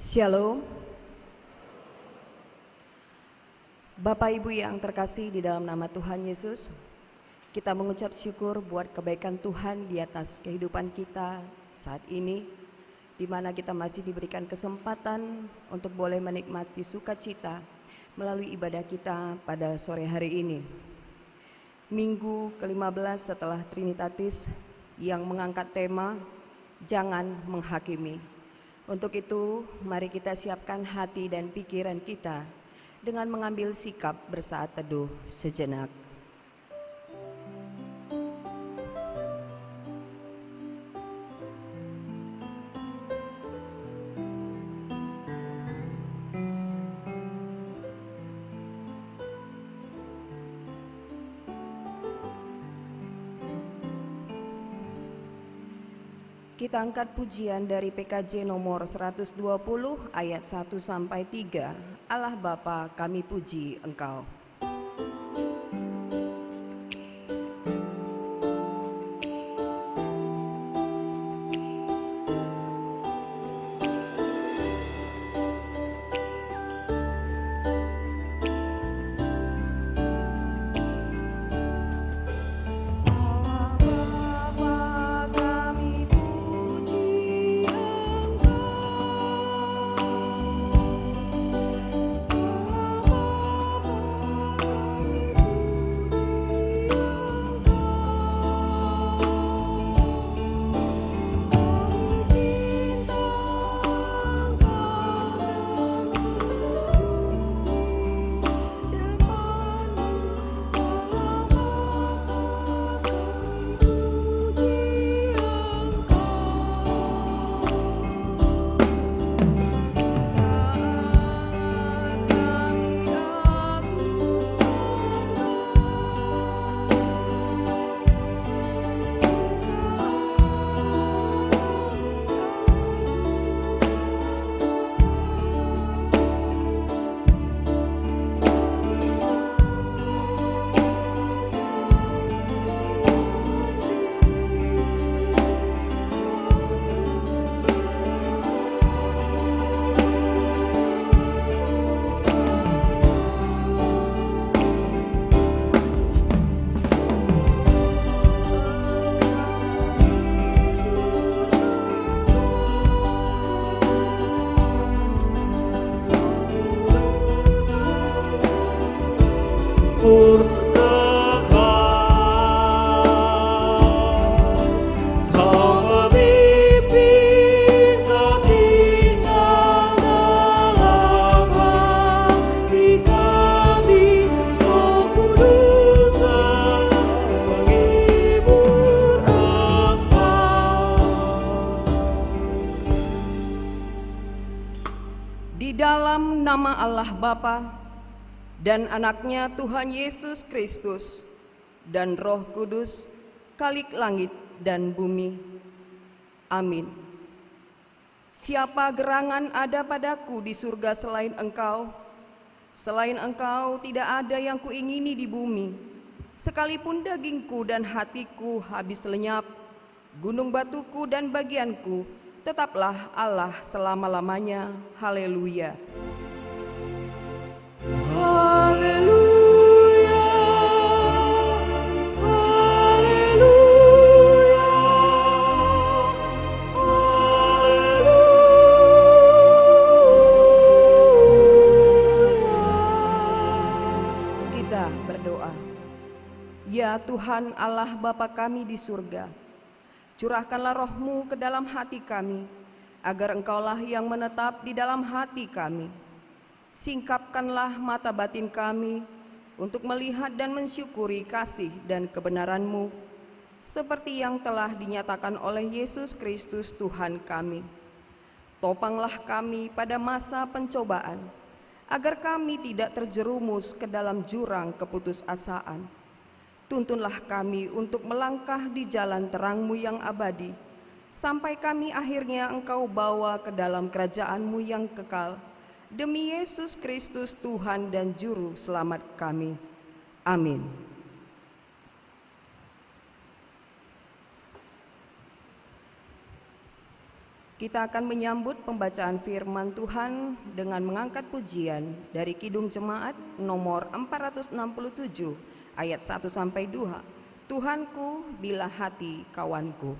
Shalom. Bapak Ibu yang terkasih di dalam nama Tuhan Yesus, kita mengucap syukur buat kebaikan Tuhan di atas kehidupan kita saat ini, di mana kita masih diberikan kesempatan untuk boleh menikmati sukacita melalui ibadah kita pada sore hari ini. Minggu ke-15 setelah Trinitatis yang mengangkat tema Jangan Menghakimi. Untuk itu, mari kita siapkan hati dan pikiran kita dengan mengambil sikap bersaat teduh sejenak. Kita angkat pujian dari PKJ nomor 120 ayat 1 sampai 3. Allah Bapa, kami puji Engkau. Di dalam nama Allah Bapa dan anaknya Tuhan Yesus Kristus dan Roh Kudus, Khalik langit dan bumi. Amin. Siapa gerangan ada padaku di surga selain Engkau? Selain Engkau tidak ada yang kuingini di bumi. Sekalipun dagingku dan hatiku habis lenyap, gunung batuku dan bagianku, tetaplah Allah selama-lamanya. Haleluya. Haleluya. Haleluya. Haleluya. Kita berdoa. Ya Tuhan Allah Bapa kami di surga, curahkanlah roh-Mu ke dalam hati kami, agar Engkaulah yang menetap di dalam hati kami. Singkapkanlah mata batin kami untuk melihat dan mensyukuri kasih dan kebenaran-Mu, seperti yang telah dinyatakan oleh Yesus Kristus Tuhan kami. Topanglah kami pada masa pencobaan, agar kami tidak terjerumus ke dalam jurang keputusasaan. Tuntunlah kami untuk melangkah di jalan terang-Mu yang abadi, sampai kami akhirnya Engkau bawa ke dalam kerajaan-Mu yang kekal. Demi Yesus Kristus Tuhan dan Juru Selamat kami. Amin. Kita akan menyambut pembacaan firman Tuhan dengan mengangkat pujian dari Kidung Jemaat nomor 467 ayat 1 sampai 2. Tuhanku bila hati kawanku.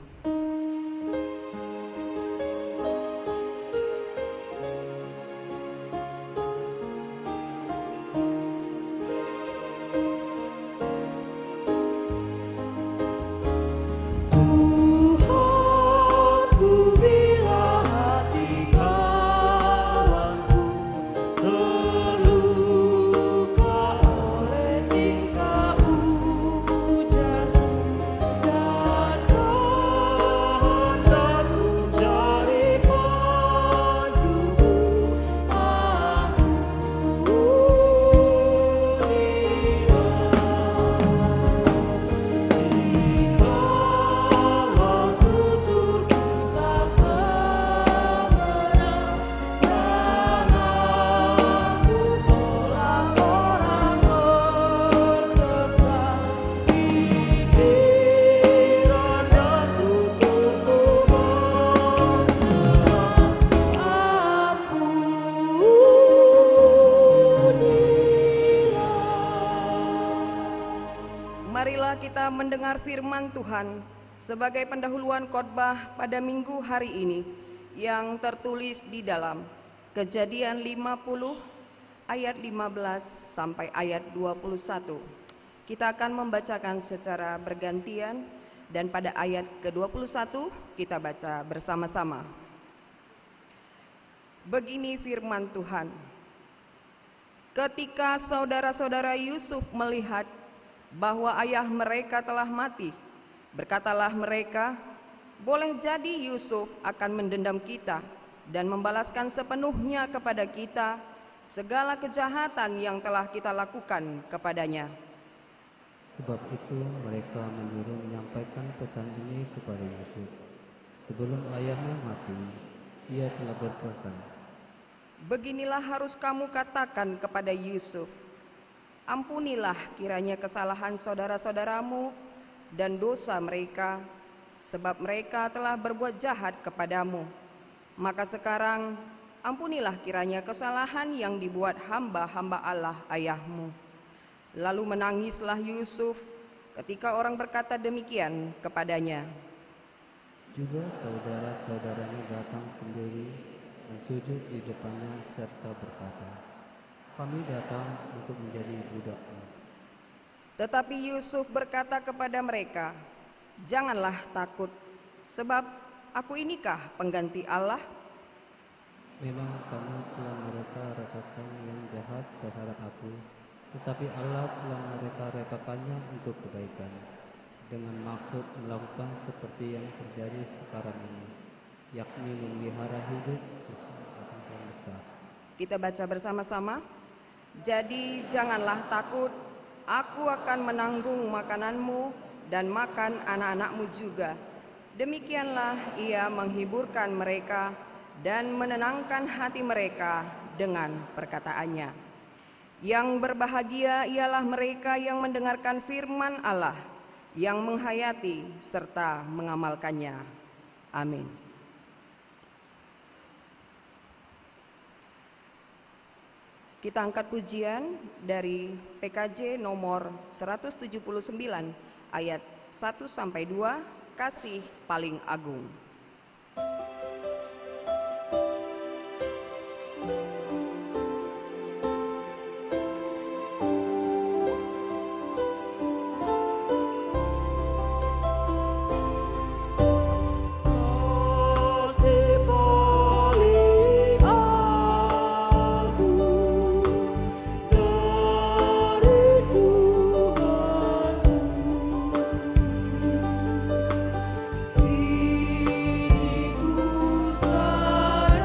Marilah kita mendengar firman Tuhan sebagai pendahuluan khotbah pada minggu hari ini yang tertulis di dalam Kejadian 50 ayat 15 sampai ayat 21. Kita akan membacakan secara bergantian dan pada ayat ke-21 kita baca bersama-sama. Begini firman Tuhan. Ketika saudara-saudara Yusuf melihat bahwa ayah mereka telah mati, berkatalah mereka, boleh jadi Yusuf akan mendendam kita dan membalaskan sepenuhnya kepada kita segala kejahatan yang telah kita lakukan kepadanya. Sebab itu mereka menyuruh menyampaikan pesan ini kepada Yusuf. Sebelum ayahnya mati, ia telah berpesan. Beginilah harus kamu katakan kepada Yusuf, ampunilah kiranya kesalahan saudara-saudaramu dan dosa mereka, sebab mereka telah berbuat jahat kepadamu. Maka sekarang ampunilah kiranya kesalahan yang dibuat hamba-hamba Allah ayahmu. Lalu menangislah Yusuf ketika orang berkata demikian kepadanya. Juga saudara-saudaranya datang sendiri dan sujud di depannya serta berkata, kami datang untuk menjadi budakmu. Tetapi Yusuf berkata kepada mereka, janganlah takut, sebab aku inikah pengganti Allah? Memang kamu telah mereka-rekakan yang jahat terhadap aku, tetapi Allah telah mereka-rekakannya untuk kebaikan, dengan maksud melakukan seperti yang terjadi sekarang ini, yakni memelihara hidup sesuatu yang besar. Kita baca bersama-sama. Jadi janganlah takut, aku akan menanggung makananmu dan makan anak-anakmu juga. Demikianlah ia menghiburkan mereka dan menenangkan hati mereka dengan perkataannya. Yang berbahagia ialah mereka yang mendengarkan firman Allah, yang menghayati serta mengamalkannya. Amin. Kita angkat pujian dari PKJ nomor 179 ayat 1 sampai 2, kasih paling agung. Diriku sadari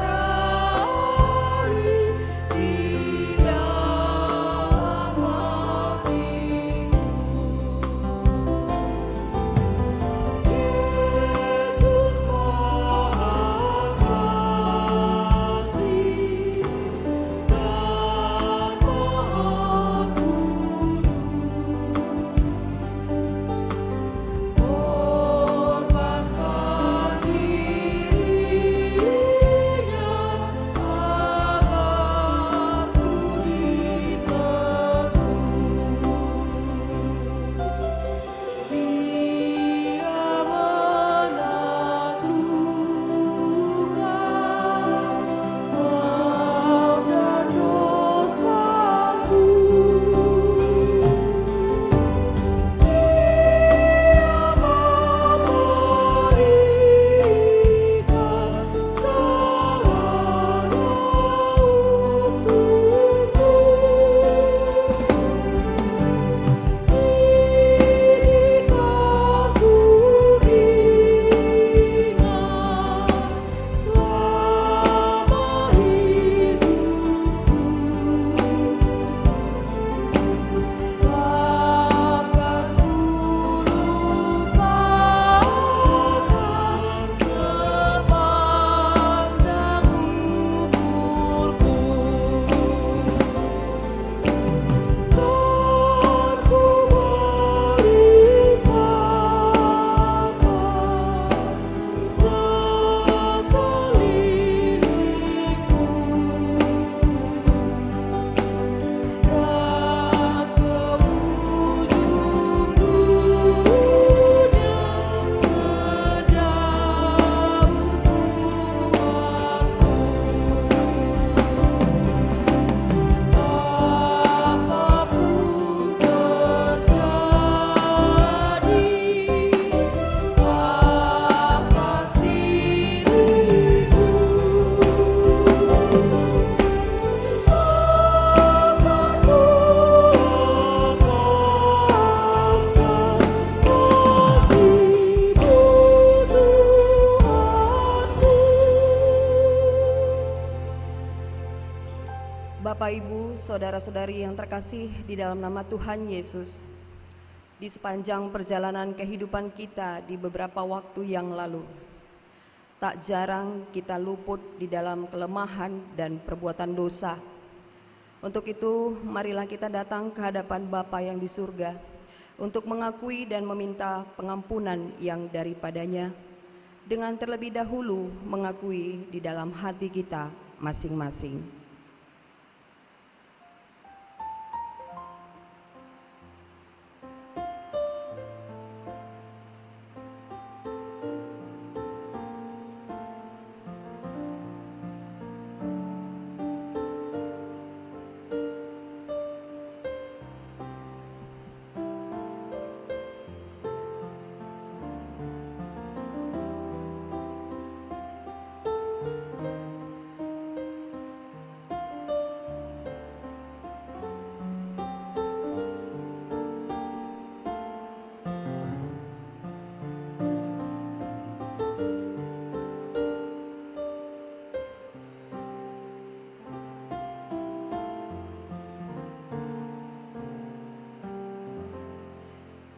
Bapak, Ibu, saudara-saudari yang terkasih di dalam nama Tuhan Yesus, di sepanjang perjalanan kehidupan kita di beberapa waktu yang lalu, tak jarang kita luput di dalam kelemahan dan perbuatan dosa. Untuk itu, marilah kita datang ke hadapan Bapa yang di surga untuk mengakui dan meminta pengampunan yang daripadanya, dengan terlebih dahulu mengakui di dalam hati kita masing-masing.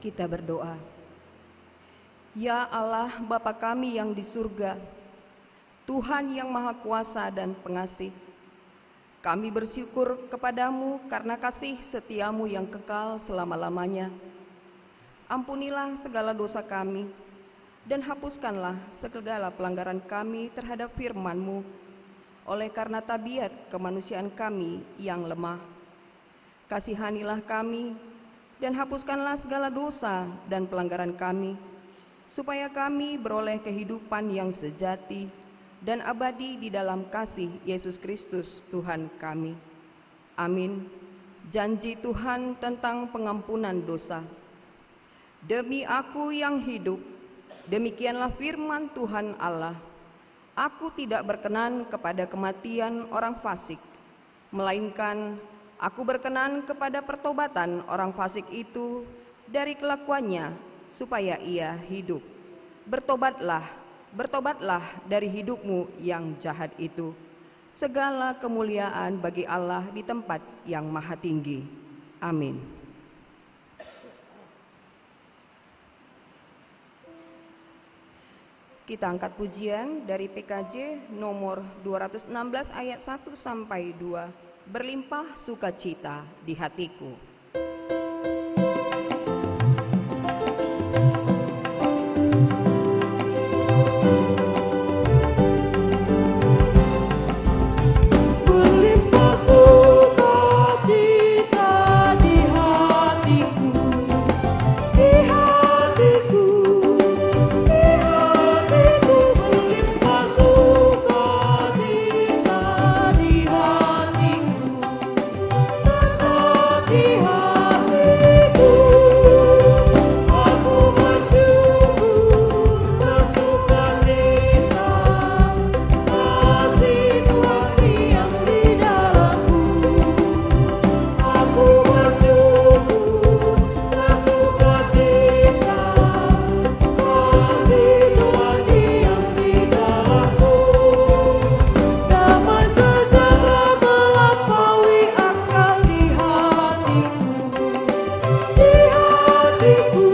Kita berdoa. Ya Allah, Bapa kami yang di surga, Tuhan yang Maha Kuasa dan Pengasih, kami bersyukur kepadamu karena kasih setiamu yang kekal selama-lamanya. Ampunilah segala dosa kami dan hapuskanlah segala pelanggaran kami terhadap firman-Mu, oleh karena tabiat kemanusiaan kami yang lemah. Kasihanilah kami dan hapuskanlah segala dosa dan pelanggaran kami, supaya kami beroleh kehidupan yang sejati dan abadi di dalam kasih Yesus Kristus Tuhan kami. Amin. Janji Tuhan tentang pengampunan dosa. Demi aku yang hidup, demikianlah firman Tuhan Allah, aku tidak berkenan kepada kematian orang fasik, melainkan aku berkenan kepada pertobatan orang fasik itu dari kelakuannya, supaya ia hidup. Bertobatlah, bertobatlah dari hidupmu yang jahat itu. Segala kemuliaan bagi Allah di tempat yang maha tinggi. Amin. Kita angkat pujian dari PKJ nomor 216 ayat 1 sampai 2. Berlimpah sukacita di hatiku. Berlimpah sukacita di hatiku, di hatiku, di hatiku. Berlimpah sukacita di hatiku, di hatiku. Aku bersyukur, bersukacita, kasih Tuhan diam di dalamku. Aku bersyukur, bersukacita, kasih Tuhan diam di dalamku. Damai sejahtera melampaui akal di hatiku, di hatiku,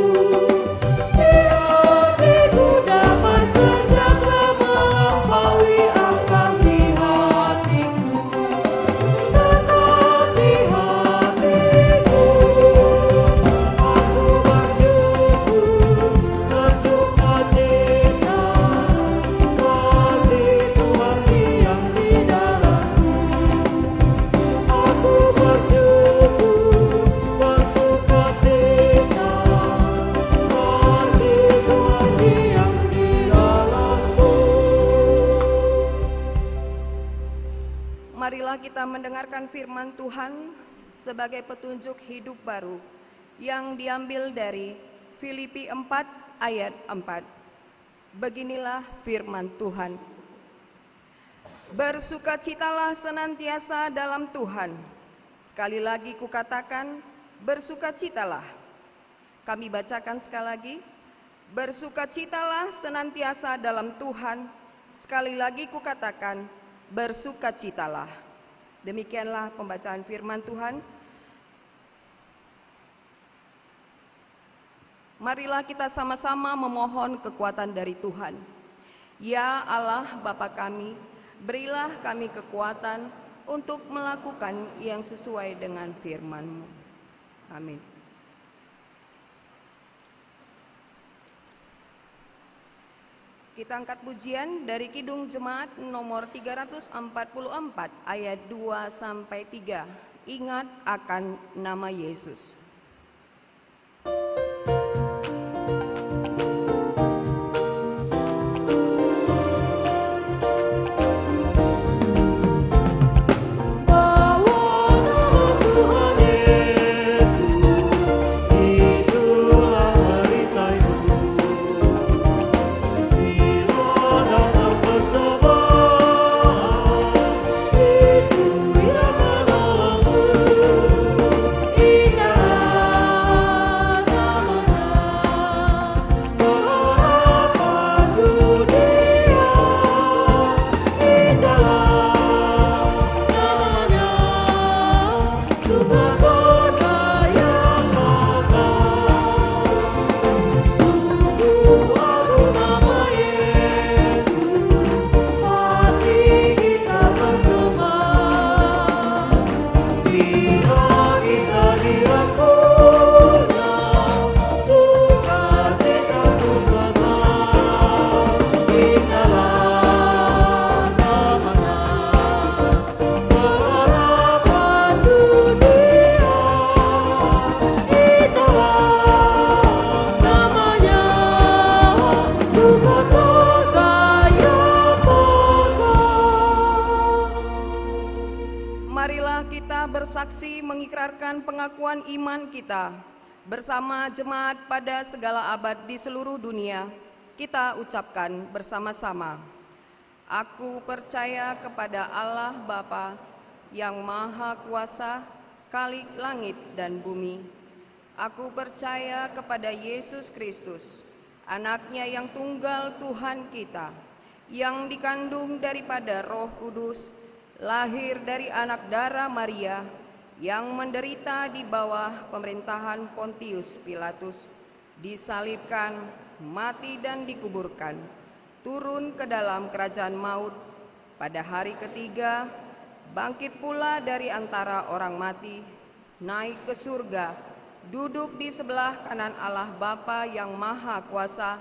di hatiku. Damai sejahtera melampaui akal di hatiku, tetap di hatiku. Aku bersyukur, bersukacita, kasih Tuhan diam di dalamku. Aku bersyukur, bersukacita, kasih Tuhan diam di dalamku. Marilah kita mendengarkan firman Tuhan sebagai petunjuk hidup baru yang diambil dari Filipi 4 ayat 4. Beginilah firman Tuhan. Bersukacitalah senantiasa dalam Tuhan. Sekali lagi kukatakan, bersukacitalah. Kami bacakan sekali lagi. Bersukacitalah senantiasa dalam Tuhan. Sekali lagi kukatakan, bersukacitalah. Demikianlah pembacaan firman Tuhan. Marilah kita sama-sama memohon kekuatan dari Tuhan. Ya Allah Bapa kami, berilah kami kekuatan untuk melakukan yang sesuai dengan firman-Mu. Amin. Kita angkat pujian dari Kidung Jemaat nomor 344 ayat 2 sampai 3. Ingat akan nama Yesus. Bersaksi mengikrarkan pengakuan iman kita bersama jemaat pada segala abad di seluruh dunia. Kita ucapkan bersama-sama. Aku percaya kepada Allah Bapa yang Maha Kuasa, Khalik langit dan bumi. Aku percaya kepada Yesus Kristus, Anaknya yang tunggal Tuhan kita, yang dikandung daripada Roh Kudus, lahir dari anak darah Maria, yang menderita di bawah pemerintahan Pontius Pilatus, disalibkan, mati dan dikuburkan, turun ke dalam kerajaan maut, pada hari ketiga bangkit pula dari antara orang mati, naik ke surga, duduk di sebelah kanan Allah Bapa yang Maha Kuasa,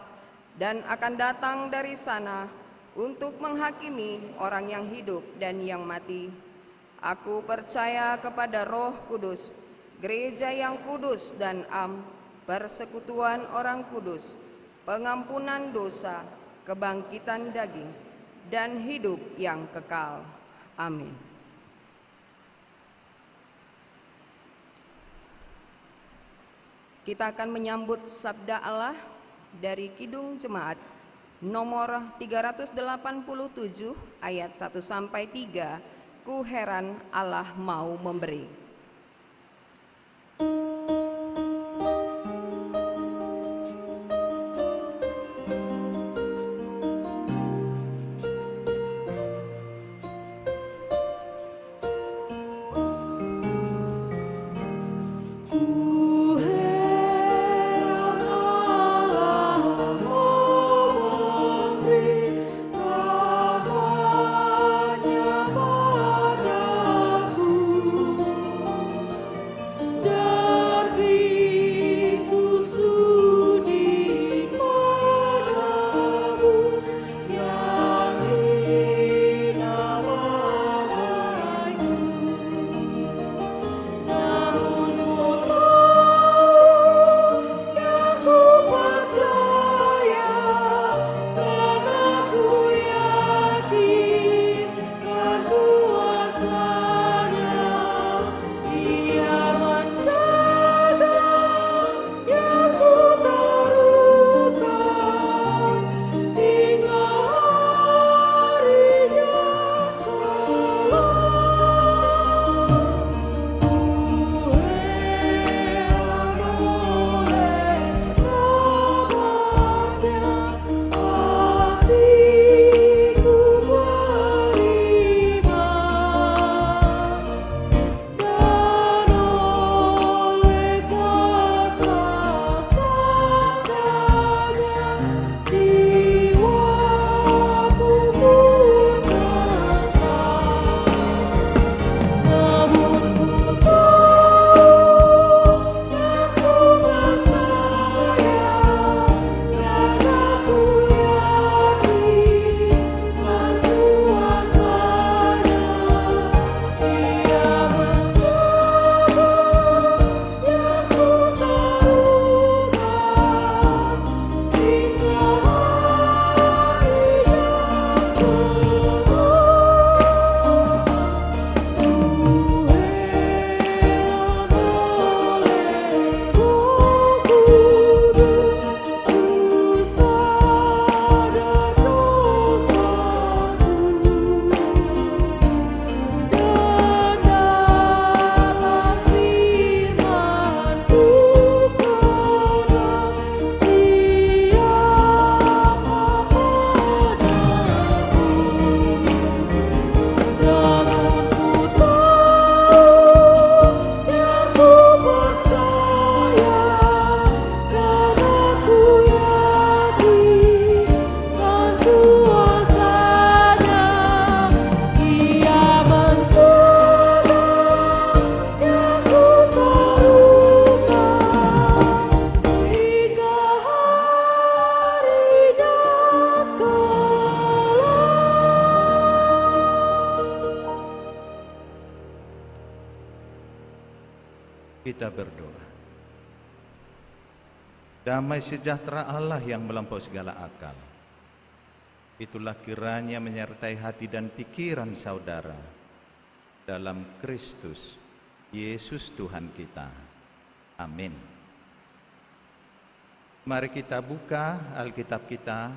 dan akan datang dari sana untuk menghakimi orang yang hidup dan yang mati. Aku percaya kepada Roh Kudus, gereja yang kudus dan am, persekutuan orang kudus, pengampunan dosa, kebangkitan daging, dan hidup yang kekal. Amin. Kita akan menyambut sabda Allah dari Kidung Jemaat nomor 387 ayat 1 sampai 3. Ku heran Allah mau memberi. Padaku Kita berdoa. Damai sejahtera Allah yang melampaui segala akal, itulah kiranya menyertai hati dan pikiran saudara dalam Kristus Yesus Tuhan kita. Amin. Mari kita buka Alkitab kita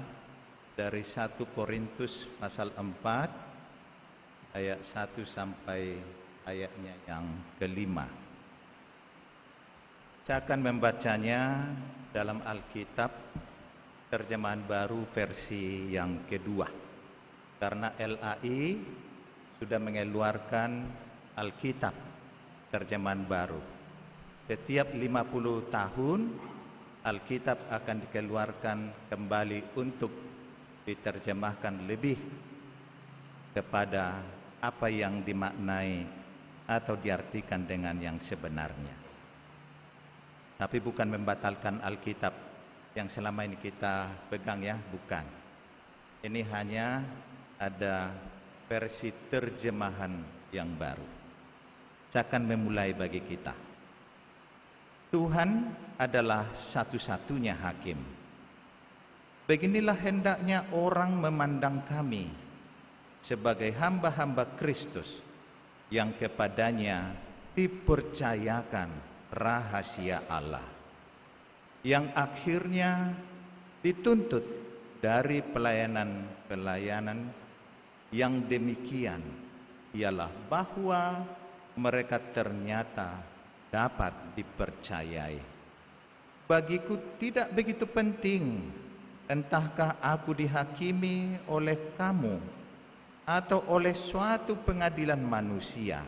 dari 1 Korintus pasal 4 ayat 1 sampai ayatnya yang kelima. Saya akan membacanya dalam Alkitab terjemahan baru versi yang kedua, karena LAI sudah mengeluarkan Alkitab terjemahan baru. Setiap 50 tahun Alkitab akan dikeluarkan kembali untuk diterjemahkan lebih kepada apa yang dimaknai atau diartikan dengan yang sebenarnya. Tapi bukan membatalkan Alkitab yang selama ini kita pegang, ya, bukan. Ini hanya ada versi terjemahan yang baru. Saya akan memulai bagi kita. Tuhan adalah satu-satunya hakim. Beginilah hendaknya orang memandang kami sebagai hamba-hamba Kristus yang kepadanya dipercayakan rahasia Allah, yang akhirnya dituntut dari pelayanan-pelayanan yang demikian ialah bahwa mereka ternyata dapat dipercayai. Bagiku tidak begitu penting entahkah aku dihakimi oleh kamu atau oleh suatu pengadilan manusia.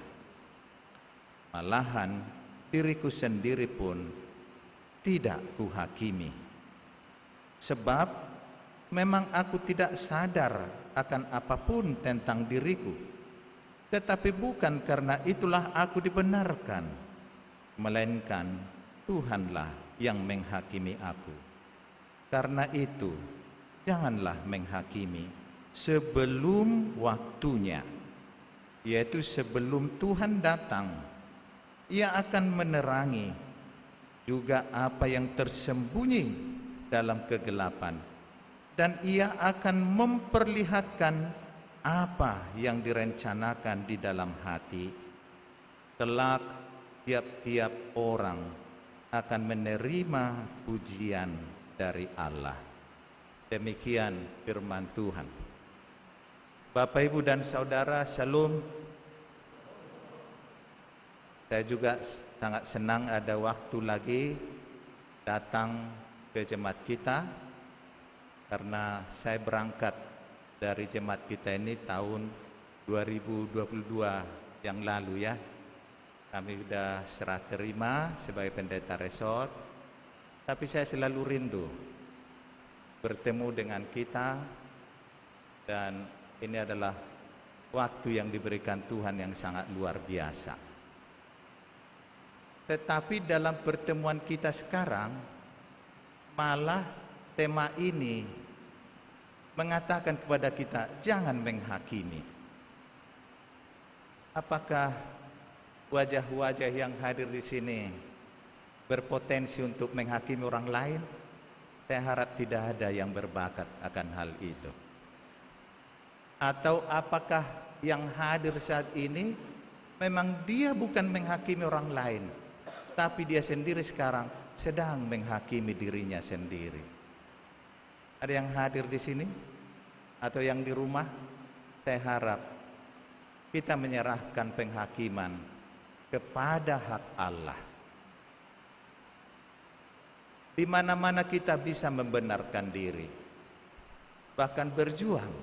Malahan diriku sendiri pun tidak kuhakimi, sebab memang aku tidak sadar akan apapun tentang diriku, tetapi bukan karena itulah aku dibenarkan, melainkan Tuhanlah yang menghakimi aku. Karena itu janganlah menghakimi sebelum waktunya, yaitu sebelum Tuhan datang. Ia akan menerangi juga apa yang tersembunyi dalam kegelapan, dan ia akan memperlihatkan apa yang direncanakan di dalam hati. Kelak tiap-tiap orang akan menerima pujian dari Allah. Demikian firman Tuhan. Bapak, Ibu, dan Saudara, Shalom. Saya juga sangat senang ada waktu lagi datang ke jemaat kita, karena saya berangkat dari jemaat kita ini tahun 2022 yang lalu, ya. Kami sudah serah terima sebagai pendeta resort, tapi saya selalu rindu bertemu dengan kita, dan ini adalah waktu yang diberikan Tuhan yang sangat luar biasa. Tetapi dalam pertemuan kita sekarang, malah tema ini mengatakan kepada kita, jangan menghakimi. Apakah wajah-wajah yang hadir di sini berpotensi untuk menghakimi orang lain? Saya harap tidak ada yang berbakat akan hal itu. Atau apakah yang hadir saat ini memang dia bukan menghakimi orang lain, tapi dia sendiri sekarang sedang menghakimi dirinya sendiri? Ada yang hadir di sini atau yang di rumah? Saya harap kita menyerahkan penghakiman kepada hak Allah. Di mana-mana kita bisa membenarkan diri, bahkan berjuang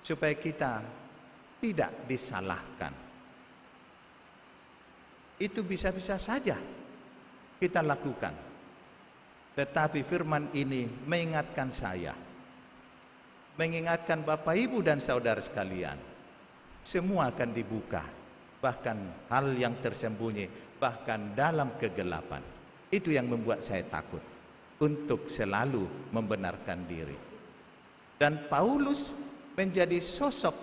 supaya kita tidak disalahkan. Itu bisa-bisa saja kita lakukan. Tetapi firman ini mengingatkan saya, mengingatkan Bapak, Ibu, dan saudara sekalian, semua akan dibuka, bahkan hal yang tersembunyi, bahkan dalam kegelapan. Itu yang membuat saya takut untuk selalu membenarkan diri. Dan Paulus menjadi sosok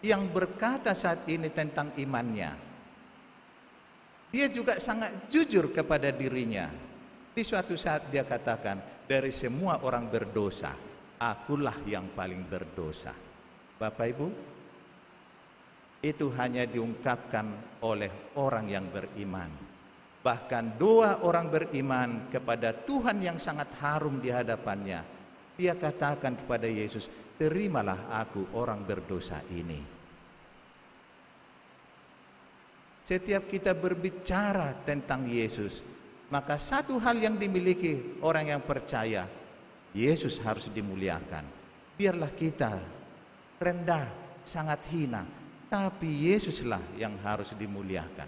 yang berkata saat ini tentang imannya. dia juga sangat jujur kepada dirinya. Di suatu saat dia katakan, dari semua orang berdosa, akulah yang paling berdosa. Bapak Ibu, itu hanya diungkapkan oleh orang yang beriman. Bahkan doa orang beriman kepada Tuhan yang sangat harum di hadapannya. Dia katakan kepada Yesus, terimalah aku orang berdosa ini. Setiap kita berbicara tentang Yesus, maka satu hal yang dimiliki orang yang percaya, Yesus harus dimuliakan. Biarlah kita rendah, sangat hina, tapi Yesuslah yang harus dimuliakan.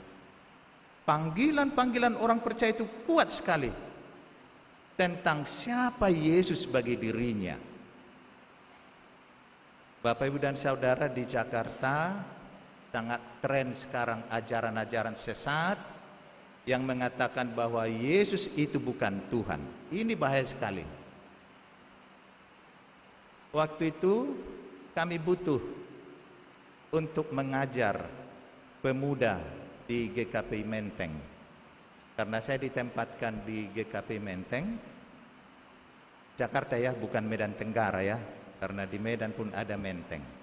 Panggilan-panggilan orang percaya itu kuat sekali tentang siapa Yesus bagi dirinya. Bapak, Ibu, dan Saudara, di Jakarta sangat tren sekarang ajaran-ajaran sesat yang mengatakan bahwa Yesus itu bukan Tuhan. Ini bahaya sekali. Waktu itu kami butuh untuk mengajar pemuda di GKP Menteng. Karena saya ditempatkan di GKP Menteng, Jakarta ya, bukan Medan Tenggara ya, karena di Medan pun ada Menteng.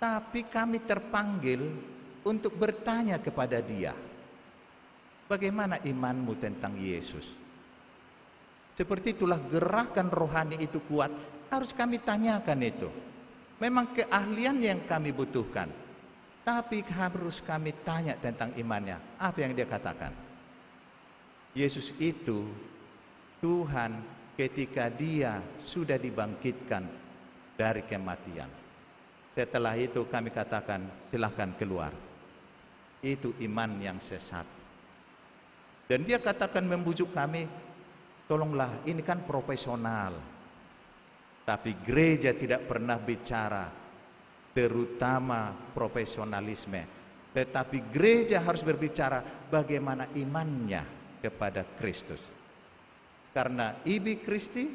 Tapi kami terpanggil untuk bertanya kepada dia, bagaimana imanmu tentang Yesus? Seperti itulah gerakan rohani itu kuat, harus kami tanyakan itu. Memang keahlian yang kami butuhkan, tapi harus kami tanya tentang imannya. Apa yang dia katakan? Yesus itu Tuhan ketika dia sudah dibangkitkan dari kematian. Setelah itu kami katakan, silahkan keluar. Itu iman yang sesat. Dan dia katakan membujuk kami, tolonglah, ini kan profesional. Tapi gereja tidak pernah bicara terutama profesionalisme. Tetapi gereja harus berbicara bagaimana imannya kepada Kristus. Karena ibi Kristi,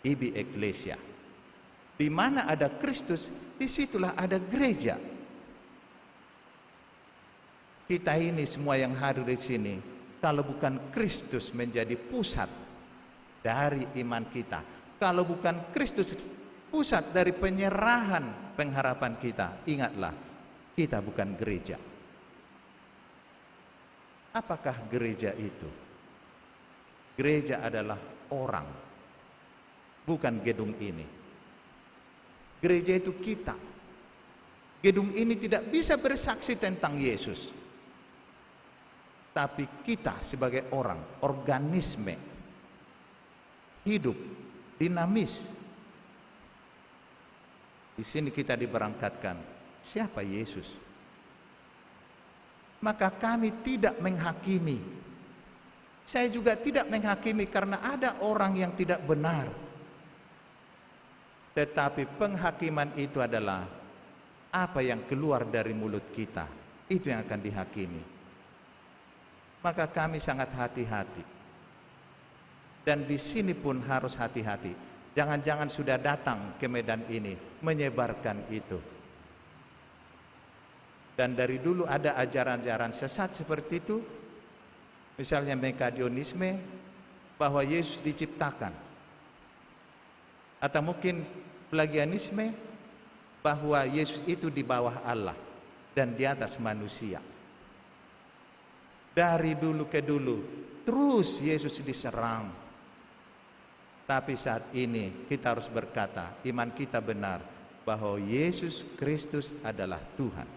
ibi Eklesia. Di mana ada Kristus, disitulah ada gereja. Kita ini semua yang hadir di sini, kalau bukan Kristus menjadi pusat dari iman kita, kalau bukan Kristus pusat dari penyerahan pengharapan kita, ingatlah, kita bukan gereja. Apakah gereja itu? Gereja adalah orang, bukan gedung ini. Gereja itu kita. Gedung ini tidak bisa bersaksi tentang Yesus. Tapi kita sebagai orang, organisme, hidup, dinamis. Di sini kita diberangkatkan, siapa Yesus? Maka kami tidak menghakimi. Saya juga tidak menghakimi karena ada orang yang tidak benar. Tetapi penghakiman itu adalah apa yang keluar dari mulut kita, itu yang akan dihakimi. Maka kami sangat hati-hati. Dan di sini pun harus hati-hati. Jangan-jangan sudah datang ke Medan ini menyebarkan itu. Dan dari dulu ada ajaran-ajaran sesat seperti itu. Misalnya Mekadionisme, bahwa Yesus diciptakan. Atau mungkin Pelagianisme, bahwa Yesus itu di bawah Allah dan di atas manusia. Dari dulu ke dulu terus Yesus diserang. Tapi saat ini kita harus berkata, iman kita benar bahwa Yesus Kristus adalah Tuhan.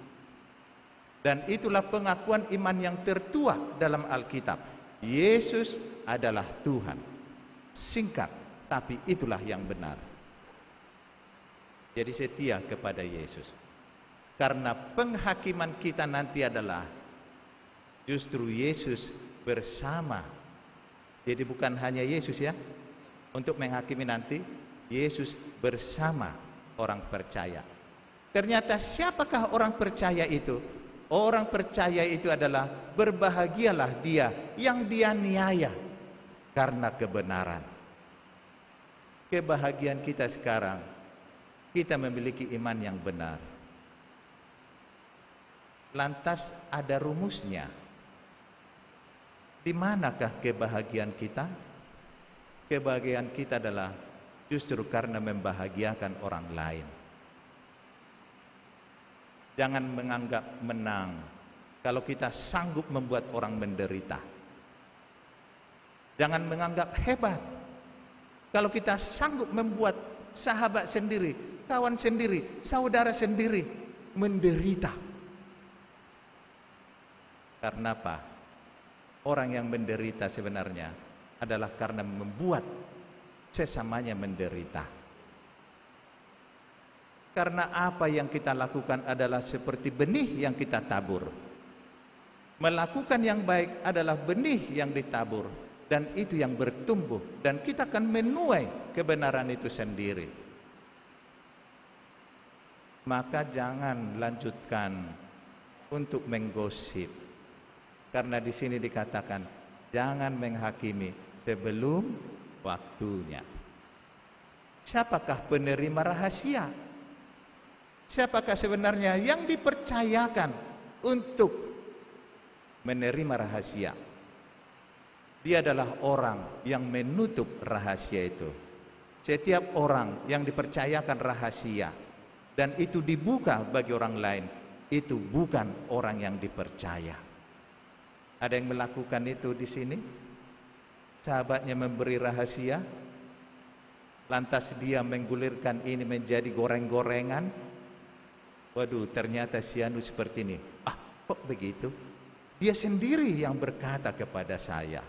Dan itulah pengakuan iman yang tertua dalam Alkitab. Yesus adalah Tuhan. Singkat, tapi itulah yang benar. Jadi setia kepada Yesus. Karena penghakiman kita nanti adalah justru Yesus bersama. Jadi bukan hanya Yesus ya. Untuk menghakimi nanti, Yesus bersama orang percaya. Ternyata siapakah orang percaya itu? Orang percaya itu adalah berbahagialah dia yang dianiaya karena kebenaran. Kebahagiaan kita sekarang, kita memiliki iman yang benar. Lantas ada rumusnya. Di manakah kebahagiaan kita? Kebahagiaan kita adalah justru karena membahagiakan orang lain. Jangan menganggap menang kalau kita sanggup membuat orang menderita. Jangan menganggap hebat kalau kita sanggup membuat sahabat sendiri, kawan sendiri, saudara sendiri menderita. Karena apa? Orang yang menderita sebenarnya adalah karena membuat sesamanya menderita. Karena apa yang kita lakukan adalah seperti benih yang kita tabur. Melakukan yang baik adalah benih yang ditabur, dan itu yang bertumbuh, dan kita akan menuai kebenaran itu sendiri. Maka jangan lanjutkan untuk menggosip. Karena di sini dikatakan jangan menghakimi sebelum waktunya. Siapakah penerima rahasia? Siapakah sebenarnya yang dipercayakan untuk menerima rahasia? Dia adalah orang yang menutup rahasia itu. Setiap orang yang dipercayakan rahasia dan itu dibuka bagi orang lain, itu bukan orang yang dipercaya. Ada yang melakukan itu di sini? Sahabatnya memberi rahasia, lantas dia menggulirkan ini menjadi goreng-gorengan. Waduh, ternyata si anu seperti ini. Ah, kok begitu? Dia sendiri yang berkata kepada saya.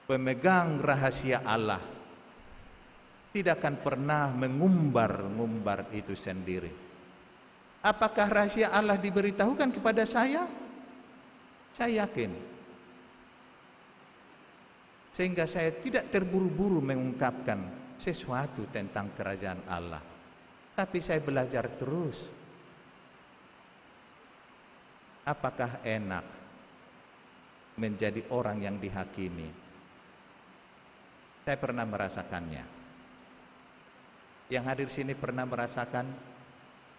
Pemegang rahasia Allah tidak akan pernah mengumbar-ngumbar itu sendiri. Apakah rahasia Allah diberitahukan kepada saya? Saya yakin. Sehingga saya tidak terburu-buru mengungkapkan sesuatu tentang kerajaan Allah. Tapi saya belajar terus. Apakah enak menjadi orang yang dihakimi? Saya pernah merasakannya. Yang hadir sini pernah merasakan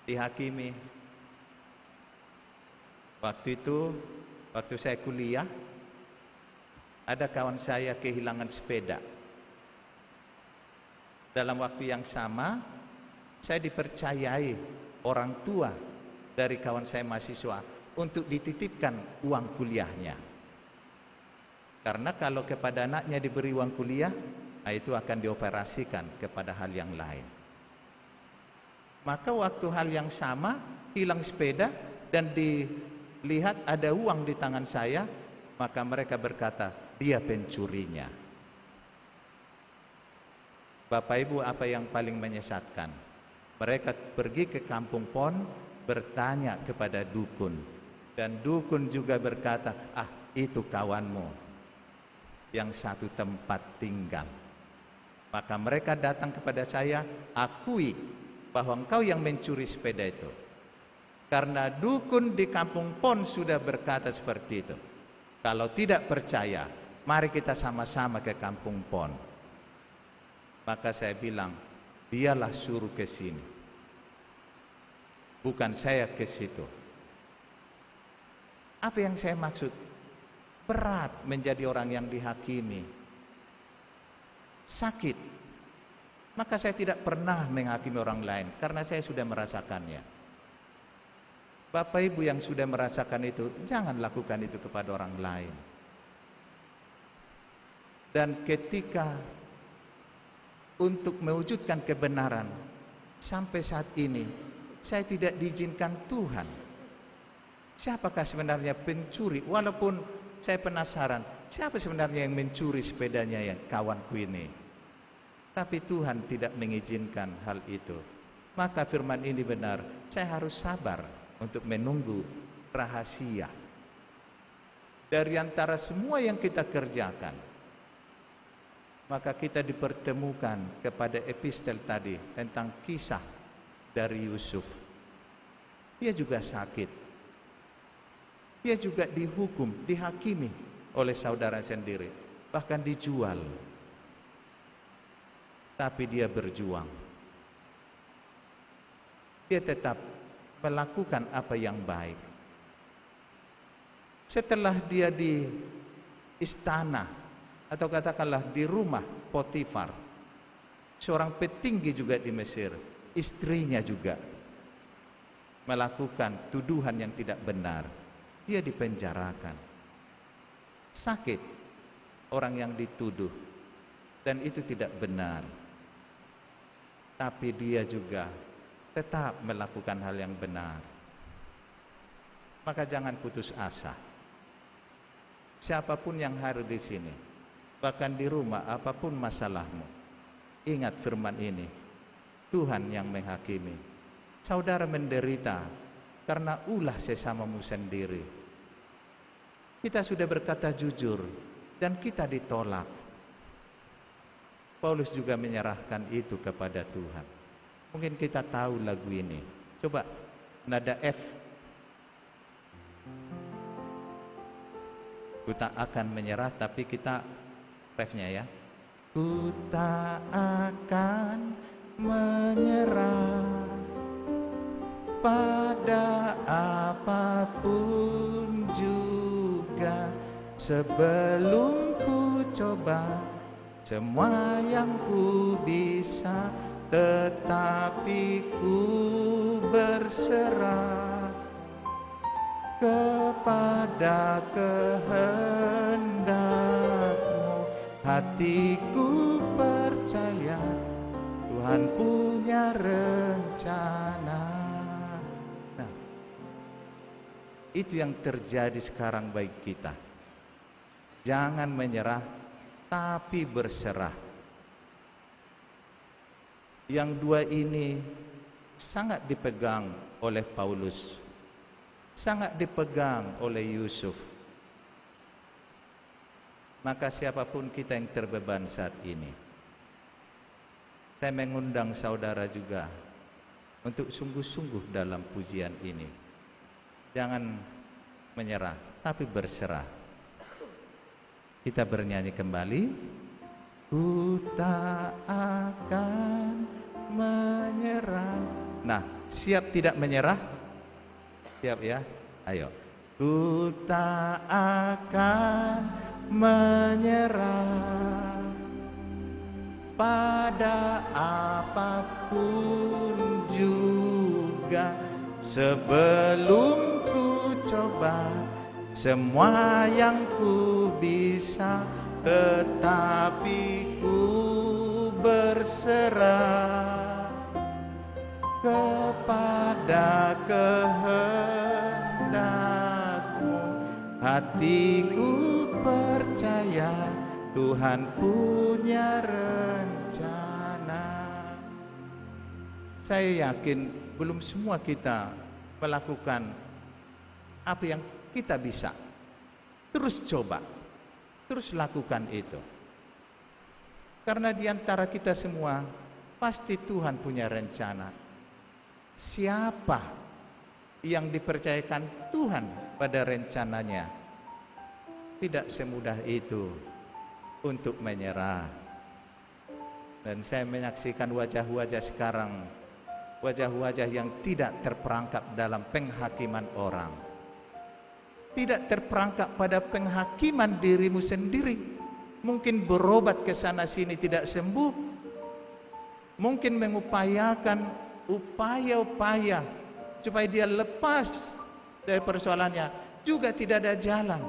dihakimi. Waktu itu, waktu saya kuliah, ada kawan saya kehilangan sepeda. Dalam waktu yang sama, saya dipercayai orang tua dari kawan saya mahasiswa untuk dititipkan uang kuliahnya. Karena kalau kepada anaknya diberi uang kuliah, itu akan dioperasikan kepada hal yang lain. Maka waktu hal yang sama, hilang sepeda dan dilihat ada uang di tangan saya, maka mereka berkata, dia pencurinya. Bapak Ibu, apa yang paling menyesatkan? Mereka pergi ke kampung Pon, bertanya kepada dukun, dan dukun juga berkata, ah, itu kawanmu yang satu tempat tinggal. Maka mereka datang kepada saya, akui bahwa engkau yang mencuri sepeda itu. Karena dukun di kampung Pon sudah berkata seperti itu. Kalau tidak percaya, mari kita sama-sama ke kampung Pon. Maka saya bilang, dialah suruh ke sini, bukan saya ke situ. Apa yang saya maksud? Berat menjadi orang yang dihakimi, sakit. Maka saya tidak pernah menghakimi orang lain karena saya sudah merasakannya. Bapak Ibu yang sudah merasakan itu, jangan lakukan itu kepada orang lain. Dan ketika untuk mewujudkan kebenaran, sampai saat ini saya tidak diizinkan Tuhan. Siapakah sebenarnya pencuri? Walaupun saya penasaran, siapa sebenarnya yang mencuri sepedanya yang kawanku ini? Tapi Tuhan tidak mengizinkan hal itu. Maka firman ini benar, saya harus sabar untuk menunggu rahasia. Dari antara semua yang kita kerjakan, maka kita dipertemukan kepada epistel tadi tentang kisah dari Yusuf. Dia juga sakit. Dia juga dihukum, dihakimi oleh saudara sendiri, bahkan dijual. Tapi dia berjuang. Dia tetap melakukan apa yang baik. Setelah dia di istana atau katakanlah di rumah Potifar, seorang petinggi juga di Mesir, istrinya juga melakukan tuduhan yang tidak benar. Dia dipenjarakan. Sakit orang yang dituduh, dan itu tidak benar. Tapi dia juga tetap melakukan hal yang benar. Maka jangan putus asa. Siapapun yang hadir di sini, bahkan di rumah, apapun masalahmu, ingat firman ini, Tuhan yang menghakimi. Saudara menderita karena ulah sesamamu sendiri. Kita sudah berkata jujur dan kita ditolak. Paulus juga menyerahkan itu kepada Tuhan. Mungkin kita tahu lagu ini. Coba nada F. Ku tak akan menyerah, tapi kita refnya ya. Ku tak akan menyerah pada apapun juga, sebelum ku coba semua yang ku bisa, tetapi ku berserah kepada kehendak-Mu. Hatiku percaya Tuhan punya rencana. Nah, itu yang terjadi sekarang bagi kita. Jangan menyerah, tapi berserah. Yang dua ini sangat dipegang oleh Paulus, sangat dipegang oleh Yusuf. Maka siapapun kita yang terbeban saat ini, saya mengundang saudara juga untuk sungguh-sungguh dalam pujian ini. Jangan menyerah, tapi berserah. Kita bernyanyi kembali. Ku tak akan menyerah. Nah, siap tidak menyerah? Siap ya? Ayo. Ku tak akan menyerah pada apapun juga, sebelum ku coba semua yang ku bisa, tetapi ku berserah kepada kehendak-Mu. Hatiku percaya Tuhan punya rencana. Saya yakin belum semua kita melakukan apa yang kita bisa. Terus coba, terus lakukan itu. Karena di antara kita semua pasti Tuhan punya rencana. Siapa yang dipercayakan Tuhan pada rencananya, tidak semudah itu untuk menyerah. Dan saya menyaksikan wajah-wajah sekarang, wajah-wajah yang tidak terperangkap dalam penghakiman orang, tidak terperangkap pada penghakiman dirimu sendiri. Mungkin berobat ke sana sini tidak sembuh, mungkin mengupayakan upaya-upaya supaya dia lepas dari persoalannya, juga tidak ada jalan.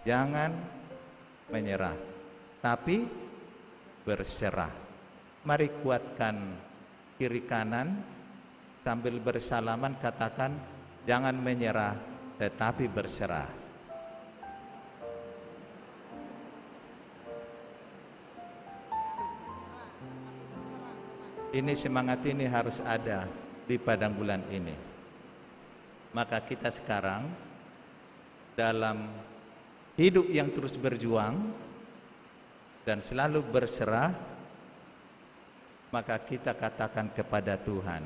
Jangan menyerah, tapi berserah. Mari kuatkan kiri kanan sambil bersalaman, katakan jangan menyerah tetapi berserah. Ini semangat ini harus ada di padang bulan ini. Maka kita sekarang dalam hidup yang terus berjuang dan selalu berserah, maka kita katakan kepada Tuhan,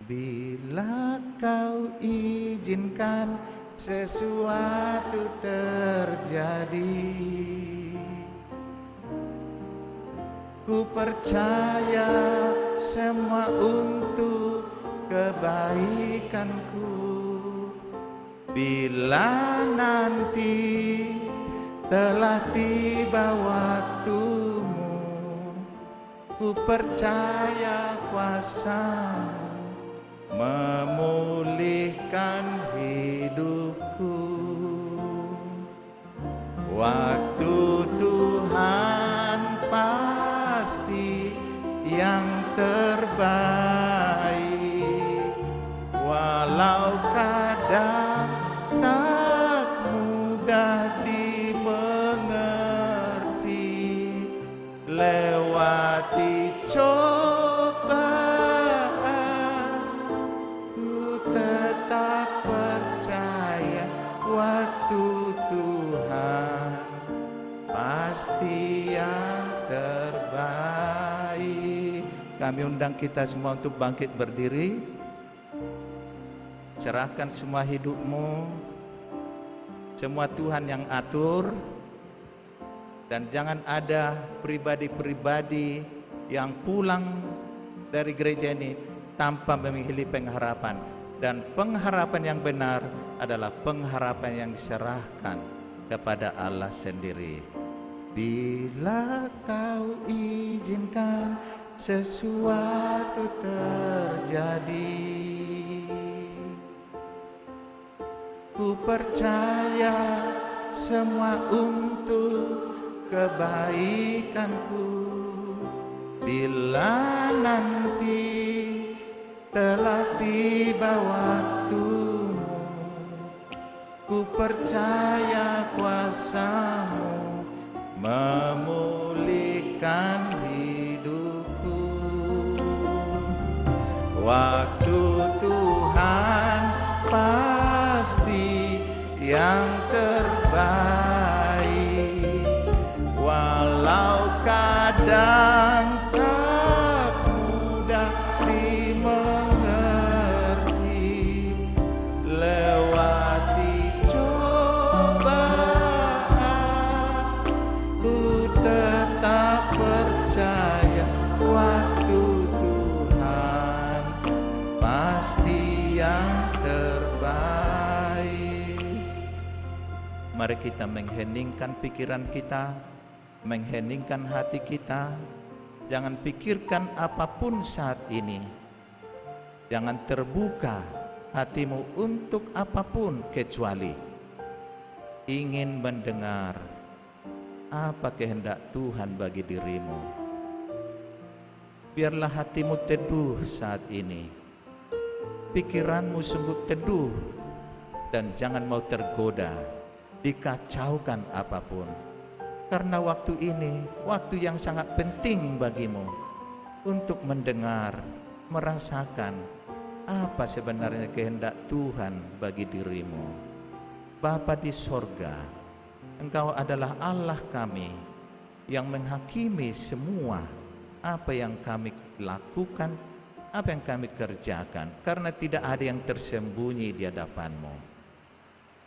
bila Kau izinkan sesuatu terjadi, ku percaya semua untuk kebaikanku. Bila nanti telah tiba waktumu, ku percaya kuasa-Mu memulihkan hidupku. Waktu Tuhan pasti yang terbaik, walau kadang tak mudah dimengerti. Lewati cobaan, ku tetap percaya waktu Tuhan pasti yang terbaik. Kami undang kita semua untuk bangkit berdiri. Serahkan semua hidupmu, semua Tuhan yang atur. Dan jangan ada pribadi-pribadi yang pulang dari gereja ini tanpa memiliki pengharapan. Dan pengharapan yang benar adalah pengharapan yang diserahkan kepada Allah sendiri. Bila kau izinkan sesuatu terjadi, ku percaya semua untuk kebaikanku. Bila nanti telah tiba waktumu, ku percaya kuasa-Mu memulihkan hidupku. Waktu Tuhan pasti yang terbaik, walau kadang tak mudah dimengerti. Lewati cobaan, ku tetap percaya waktu Tuhan pasti yang terbaik. Mari kita mengheningkan pikiran kita, mengheningkan hati kita. Jangan pikirkan apapun saat ini. Jangan terbuka hatimu untuk apapun kecuali ingin mendengar apa kehendak Tuhan bagi dirimu. Biarlah hatimu teduh saat ini. Pikiranmu sungguh teduh dan jangan mau tergoda, dikacaukan apapun. Karena waktu ini, waktu yang sangat penting bagimu untuk mendengar, merasakan apa sebenarnya kehendak Tuhan bagi dirimu. Bapa di sorga, Engkau adalah Allah kami yang menghakimi semua apa yang kami lakukan, apa yang kami kerjakan, karena tidak ada yang tersembunyi di hadapan-Mu.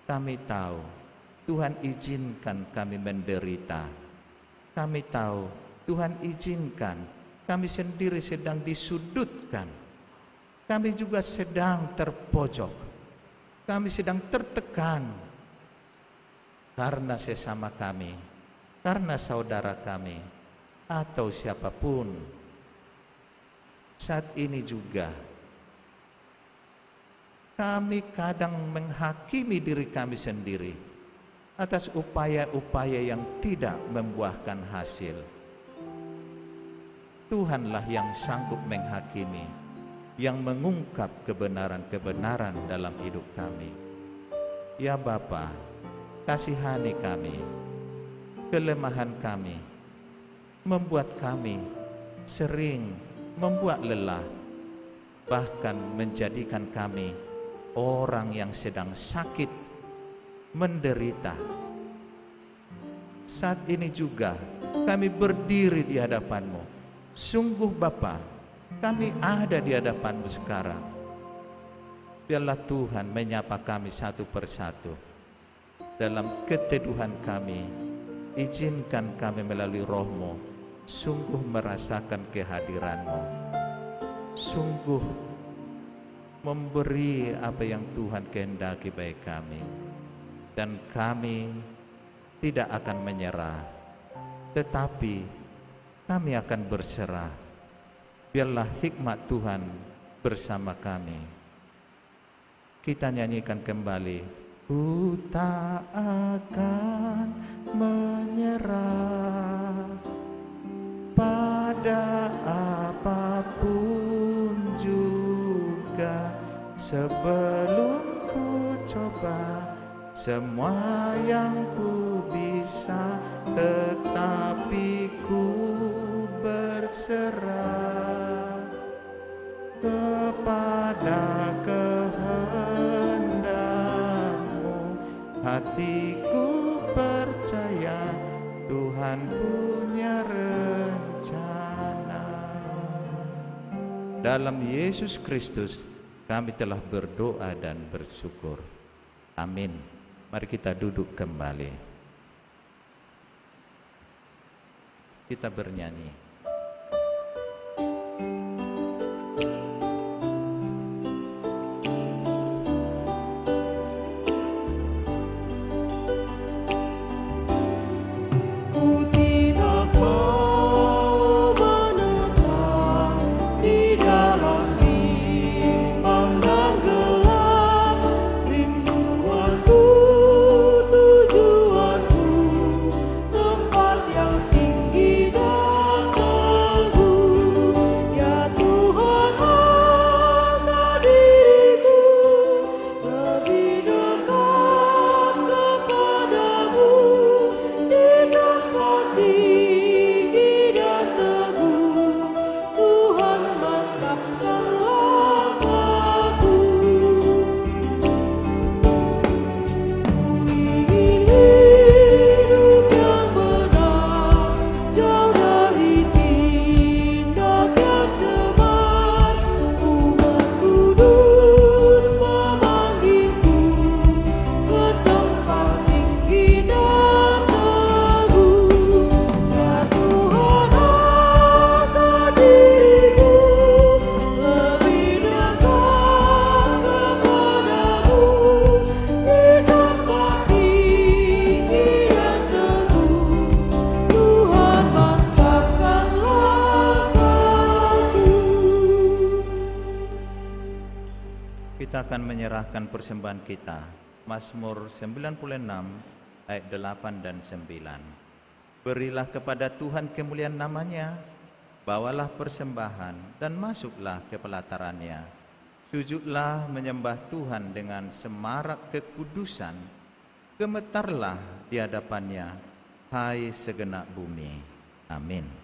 Kami tahu Tuhan izinkan kami menderita. Kami tahu Tuhan izinkan kami sendiri sedang disudutkan. Kami juga sedang terpojok. Kami sedang tertekan karena sesama kami, karena saudara kami, atau siapapun. Saat ini juga kami kadang menghakimi diri kami sendiri atas upaya-upaya yang tidak membuahkan hasil. Tuhanlah yang sanggup menghakimi, yang mengungkap kebenaran-kebenaran dalam hidup kami. Ya Bapa, kasihani kami. Kelemahan kami membuat kami sering membuat lelah, bahkan menjadikan kami orang yang sedang sakit, menderita. Saat ini juga kami berdiri di hadapan-Mu. Sungguh Bapa, kami ada di hadapan-Mu sekarang. Biarlah Tuhan menyapa kami satu persatu. Dalam keteduhan kami, izinkan kami melalui Roh-Mu sungguh merasakan kehadiran-Mu. Sungguh memberi apa yang Tuhan kehendaki bagi kami. Dan kami tidak akan menyerah, tetapi kami akan berserah. Biarlah hikmat Tuhan bersama kami. Kita nyanyikan kembali. Ku tak akan menyerah pada apapun juga, sebelum ku coba semua yang ku bisa, tetapi ku berserah kepada kehendak-Mu. Hatiku percaya Tuhan punya rencana. Dalam Yesus Kristus kami telah berdoa dan bersyukur. Amin. Mari kita duduk kembali. Kita bernyanyi. Kita akan menyerahkan persembahan kita. Mazmur 96 ayat 8 dan 9. Berilah kepada Tuhan kemuliaan namanya, bawalah persembahan dan masuklah ke pelatarannya. Sujudlah menyembah Tuhan dengan semarak kekudusan, gemetarlah di hadapannya, hai segenap bumi. Amin.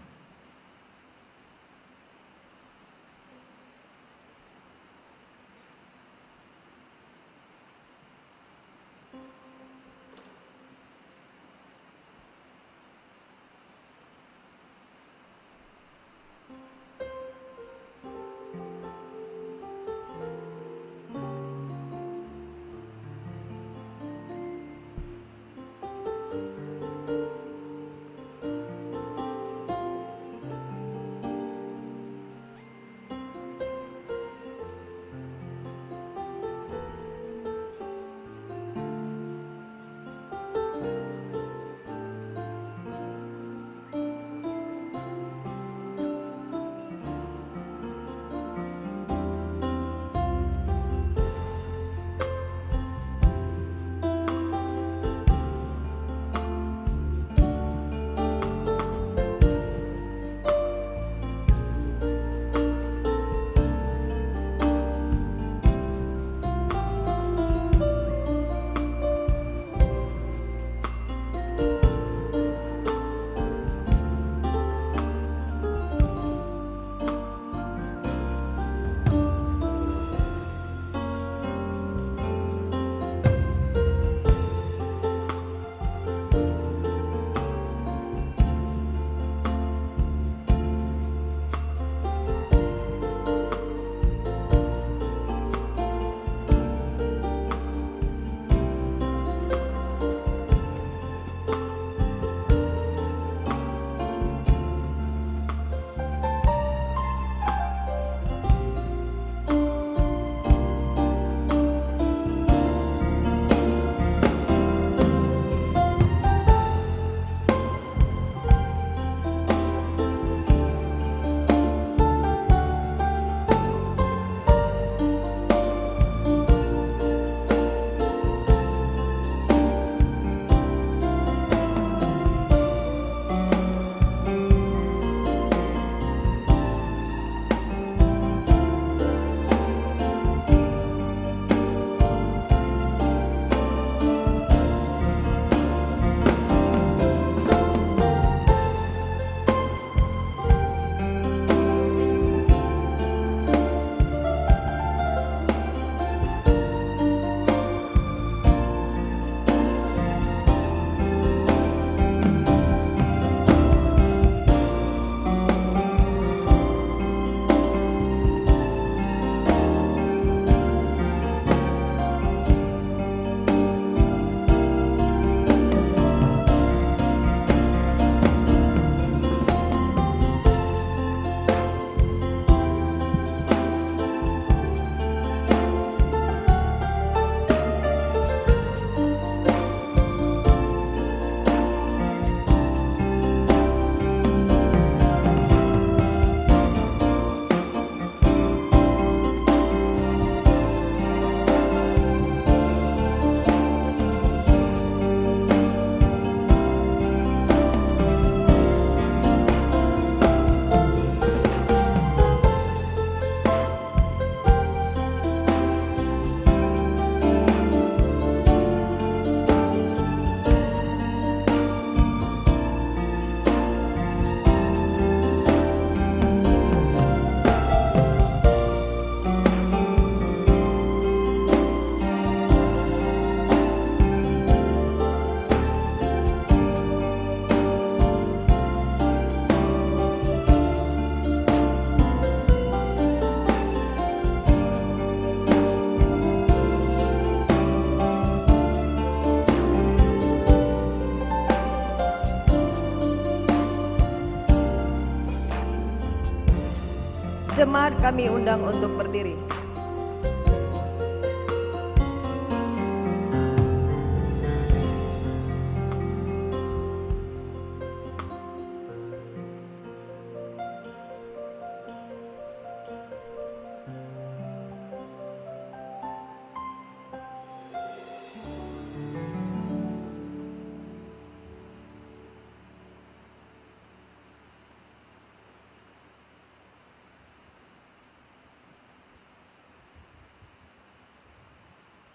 Jemaat kami undang untuk berdiri.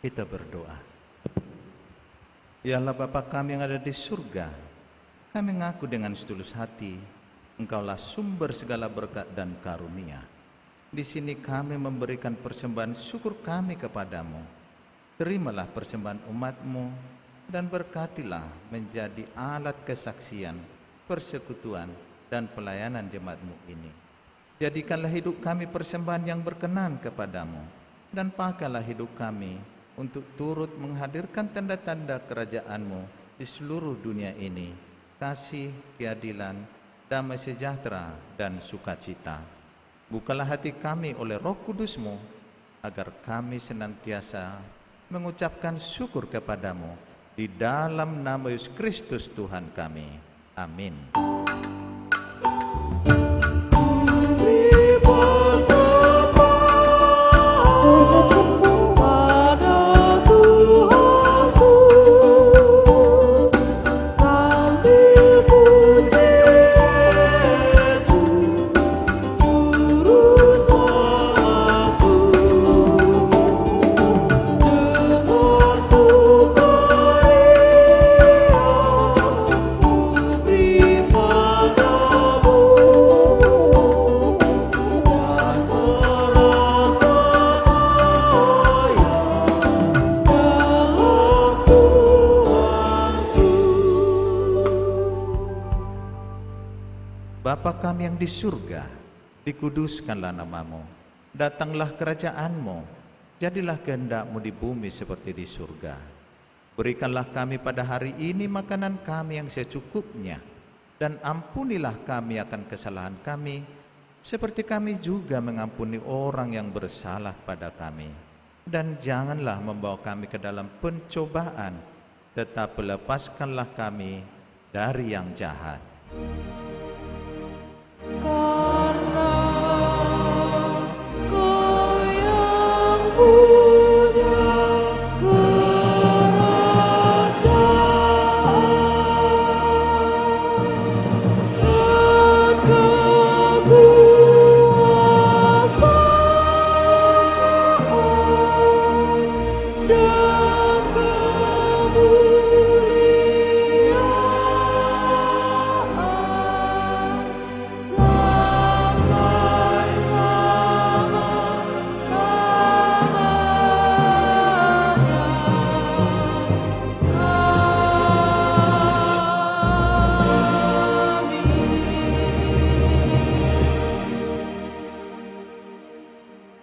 Kita berdoa. Ya Allah Bapa kami yang ada di surga, kami mengaku dengan setulus hati, Engkaulah sumber segala berkat dan karunia. Di sini kami memberikan persembahan syukur kami kepadamu. Terimalah persembahan umat-Mu dan berkatilah menjadi alat kesaksian, persekutuan, dan pelayanan jemaat-Mu ini. Jadikanlah hidup kami persembahan yang berkenan kepadamu, dan pakailah hidup kami untuk turut menghadirkan tanda-tanda kerajaan-Mu di seluruh dunia ini, kasih, keadilan, damai sejahtera, dan sukacita. Bukalah hati kami oleh Roh Kudus-Mu, agar kami senantiasa mengucapkan syukur kepadamu di dalam nama Yesus Kristus Tuhan kami. Amin. Bapa kami yang di surga, dikuduskanlah namamu, datanglah kerajaan-Mu, jadilah kehendak-Mu di bumi seperti di surga. Berikanlah kami pada hari ini makanan kami yang secukupnya, dan ampunilah kami akan kesalahan kami, seperti kami juga mengampuni orang yang bersalah pada kami. Dan janganlah membawa kami ke dalam pencobaan, tetapi lepaskanlah kami dari yang jahat. Karena Kau yang punya kerajaan dan kekuasaan dan kemuliaan sampai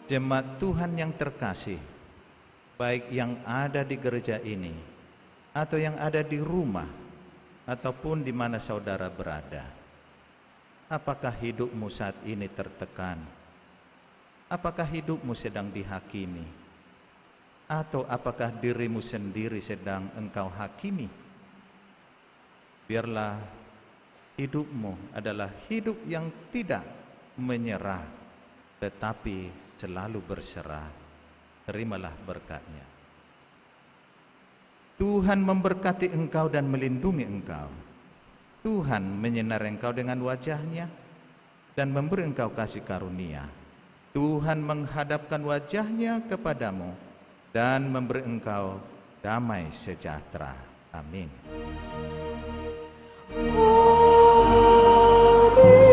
Jemaat Tuhan yang terkasih, baik yang ada di gereja ini atau yang ada di rumah ataupun di mana saudara berada. Apakah hidupmu saat ini tertekan? Apakah hidupmu sedang dihakimi? Atau apakah dirimu sendiri sedang engkau hakimi? Biarlah hidupmu adalah hidup yang tidak menyerah, tetapi selalu berserah. Terimalah berkat-Nya. Tuhan memberkati engkau dan melindungi engkau. Tuhan menyinari engkau dengan wajah-Nya dan memberi engkau kasih karunia. Tuhan menghadapkan wajah-Nya kepadamu dan memberi engkau damai sejahtera. Amin. Amin.